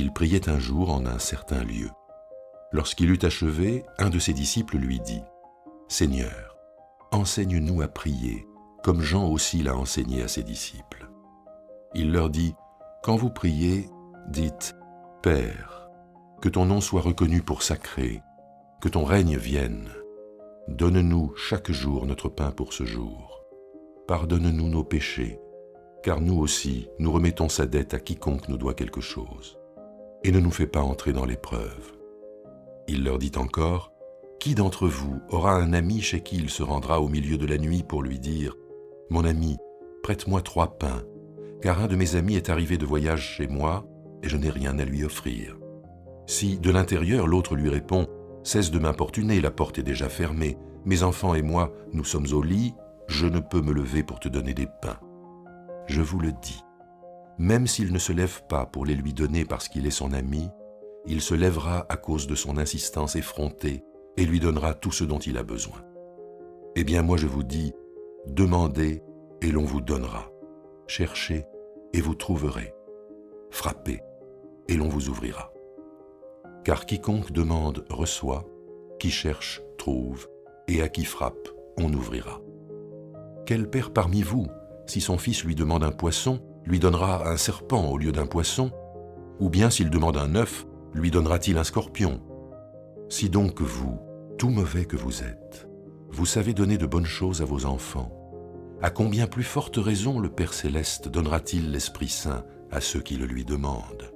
Il priait un jour en un certain lieu. Lorsqu'il eut achevé, un de ses disciples lui dit « Seigneur, enseigne-nous à prier, comme Jean aussi l'a enseigné à ses disciples. » Il leur dit « Quand vous priez, dites « Père, que ton nom soit reconnu pour sacré, que ton règne vienne. Donne-nous chaque jour notre pain pour ce jour. Pardonne-nous nos péchés, car nous aussi, nous remettons sa dette à quiconque nous doit quelque chose. Et ne nous fais pas entrer dans l'épreuve. » Il leur dit encore, « Qui d'entre vous aura un ami chez qui il se rendra au milieu de la nuit pour lui dire « Mon ami, prête-moi 3 pains, car un de mes amis est arrivé de voyage chez moi et je n'ai rien à lui offrir. » Si, de l'intérieur, l'autre lui répond « Cesse de m'importuner, la porte est déjà fermée. Mes enfants et moi, nous sommes au lit, je ne peux me lever pour te donner des pains. » Je vous le dis, même s'il ne se lève pas pour les lui donner parce qu'il est son ami, il se lèvera à cause de son insistance effrontée et lui donnera tout ce dont il a besoin. Eh bien, moi je vous dis, demandez et l'on vous donnera. Cherchez et vous trouverez. Frappez et l'on vous ouvrira. Car quiconque demande reçoit, qui cherche trouve, et à qui frappe on ouvrira. Quel père parmi vous, si son fils lui demande un poisson, lui donnera un serpent au lieu d'un poisson? Ou bien s'il demande un œuf, lui donnera-t-il un scorpion? Si donc vous, tout mauvais que vous êtes, vous savez donner de bonnes choses à vos enfants, à combien plus forte raison le Père Céleste donnera-t-il l'Esprit Saint à ceux qui le lui demandent?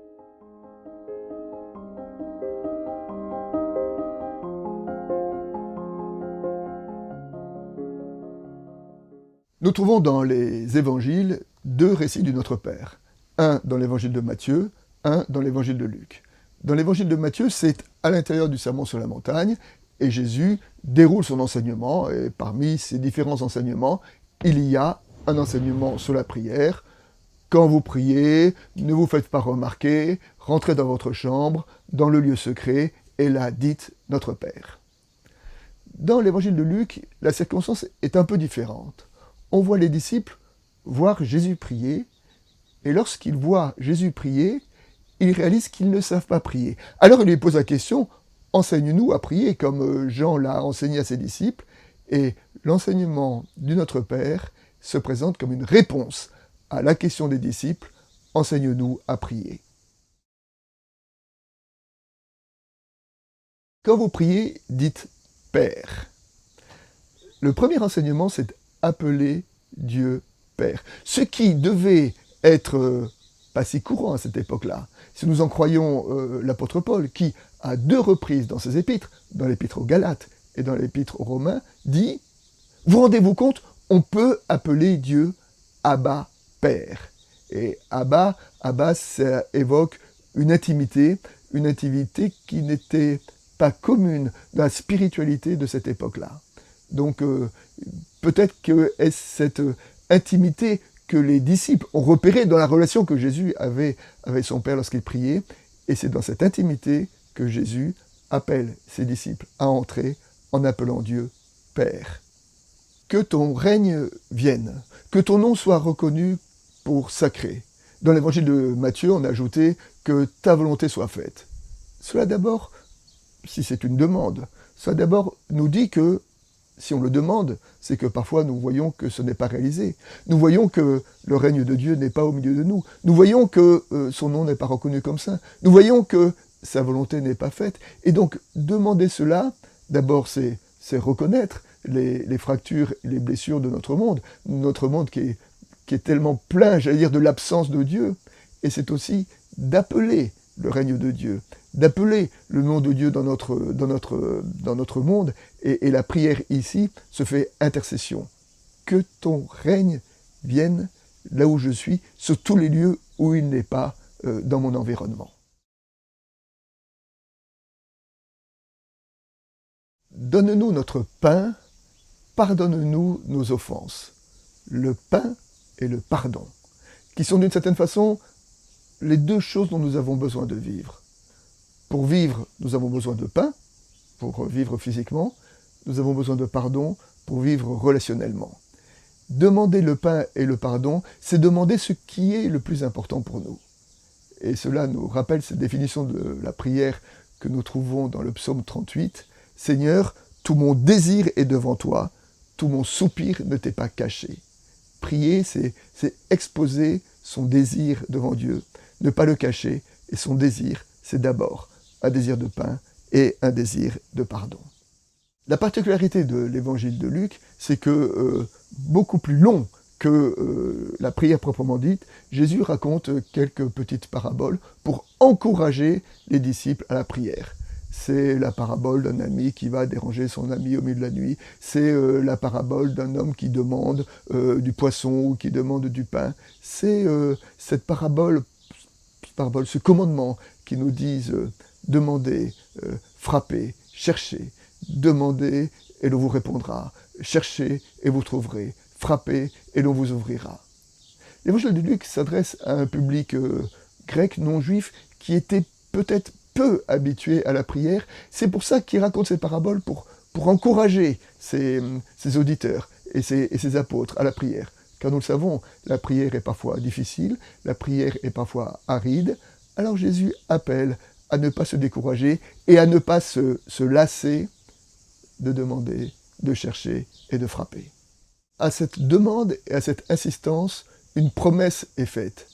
Nous trouvons dans les évangiles 2 récits du Notre Père. Un dans l'évangile de Matthieu, un dans l'évangile de Luc. Dans l'évangile de Matthieu, c'est à l'intérieur du Sermon sur la montagne, et Jésus déroule son enseignement, et parmi ces différents enseignements, il y a un enseignement sur la prière. Quand vous priez, ne vous faites pas remarquer, rentrez dans votre chambre, dans le lieu secret, et là dites Notre Père. Dans l'évangile de Luc, la circonstance est un peu différente. On voit les disciples voir Jésus prier, et lorsqu'ils voient Jésus prier, ils réalisent qu'ils ne savent pas prier. Alors il lui pose la question, enseigne-nous à prier, comme Jean l'a enseigné à ses disciples, et l'enseignement du Notre Père se présente comme une réponse à la question des disciples, enseigne-nous à prier. Quand vous priez, dites « Père ». Le premier enseignement, c'est appeler Dieu Père. Ce qui devait être pas si courant à cette époque-là. Si nous en croyons l'apôtre Paul, qui, à 2 reprises dans ses épîtres, dans l'épître aux Galates et dans l'épître aux Romains, dit « Vous rendez-vous compte, on peut appeler Dieu Abba Père ». Et Abba, ça évoque une intimité qui n'était pas commune dans la spiritualité de cette époque-là. Donc, peut-être que est-ce cette intimité que les disciples ont repérée dans la relation que Jésus avait avec son Père lorsqu'il priait, et c'est dans cette intimité que Jésus appelle ses disciples à entrer en appelant Dieu Père. Que ton règne vienne, que ton nom soit reconnu pour sacré. Dans l'évangile de Matthieu, on a ajouté que ta volonté soit faite. Cela d'abord, si c'est une demande, cela d'abord nous dit que si on le demande, c'est que parfois nous voyons que ce n'est pas réalisé. Nous voyons que le règne de Dieu n'est pas au milieu de nous. Nous voyons que son nom n'est pas reconnu comme saint. Nous voyons que sa volonté n'est pas faite. Et donc, demander cela, d'abord, c'est reconnaître les fractures et les blessures de notre monde qui est tellement plein, j'allais dire, de l'absence de Dieu. Et c'est aussi d'appeler le règne de Dieu, d'appeler le nom de Dieu dans notre monde, et la prière ici se fait intercession. Que ton règne vienne là où je suis, sur tous les lieux où il n'est pas dans mon environnement. Donne-nous notre pain, pardonne-nous nos offenses. Le pain et le pardon, qui sont d'une certaine façon les 2 choses dont nous avons besoin de vivre. Pour vivre, nous avons besoin de pain, pour vivre physiquement. Nous avons besoin de pardon pour vivre relationnellement. Demander le pain et le pardon, c'est demander ce qui est le plus important pour nous. Et cela nous rappelle cette définition de la prière que nous trouvons dans le psaume 38. « Seigneur, tout mon désir est devant toi, tout mon soupir ne t'est pas caché. » Prier, c'est exposer son désir devant Dieu, ne pas le cacher, et son désir, c'est d'abord un désir de pain et un désir de pardon. La particularité de l'évangile de Luc, c'est que beaucoup plus long que la prière proprement dite, Jésus raconte quelques petites paraboles pour encourager les disciples à la prière. C'est la parabole d'un ami qui va déranger son ami au milieu de la nuit. C'est la parabole d'un homme qui demande du poisson ou qui demande du pain. C'est cette parabole, ce commandement qui nous dit demandez, frappez, cherchez, demandez et l'on vous répondra, cherchez et vous trouverez, frappez et l'on vous ouvrira. L'évangile de Luc s'adresse à un public grec non juif qui était peut-être peu habitué à la prière. C'est pour ça qu'il raconte ces paraboles pour encourager ses auditeurs et ses apôtres à la prière. Car nous le savons, la prière est parfois difficile, la prière est parfois aride. Alors Jésus appelle à ne pas se décourager et à ne pas se lasser de demander, de chercher et de frapper. À cette demande et à cette insistance, une promesse est faite.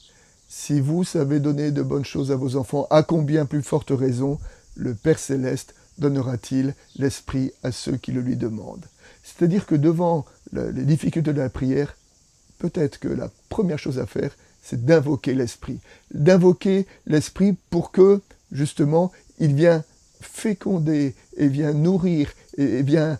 Si vous savez donner de bonnes choses à vos enfants, à combien plus forte raison le Père Céleste donnera-t-il l'Esprit à ceux qui le lui demandent. C'est-à-dire que devant les difficultés de la prière, peut-être que la première chose à faire, c'est d'invoquer l'Esprit. D'invoquer l'Esprit pour que, justement, il vienne féconder et vienne nourrir et vienne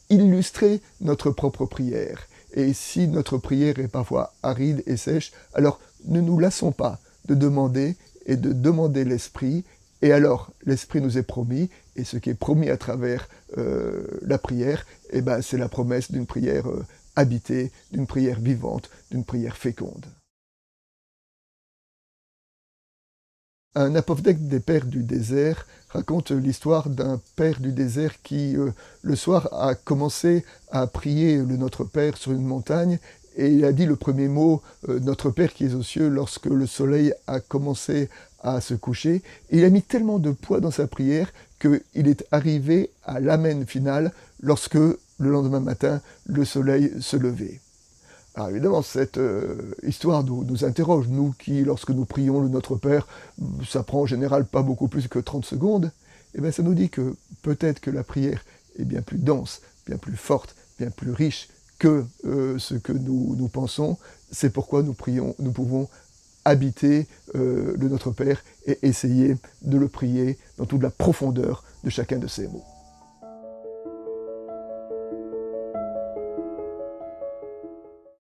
illustrer notre propre prière. Et si notre prière est parfois aride et sèche, alors ne nous lassons pas de demander et de demander l'Esprit. Et alors, l'Esprit nous est promis, et ce qui est promis à travers la prière, eh ben, c'est la promesse d'une prière habitée, d'une prière vivante, d'une prière féconde. Un apophthegme des pères du désert raconte l'histoire d'un père du désert qui, le soir, a commencé à prier le Notre Père sur une montagne, et il a dit le premier mot « Notre Père qui es aux cieux » lorsque le soleil a commencé à se coucher. Et il a mis tellement de poids dans sa prière qu'il est arrivé à l'amen final lorsque, le lendemain matin, le soleil se levait. Alors évidemment, cette histoire nous interroge, nous qui, lorsque nous prions le Notre Père, ça prend en général pas beaucoup plus que 30 secondes, et bien ça nous dit que peut-être que la prière est bien plus dense, bien plus forte, bien plus riche que ce que nous pensons. C'est pourquoi nous pouvons habiter le Notre Père et essayer de le prier dans toute la profondeur de chacun de ses mots.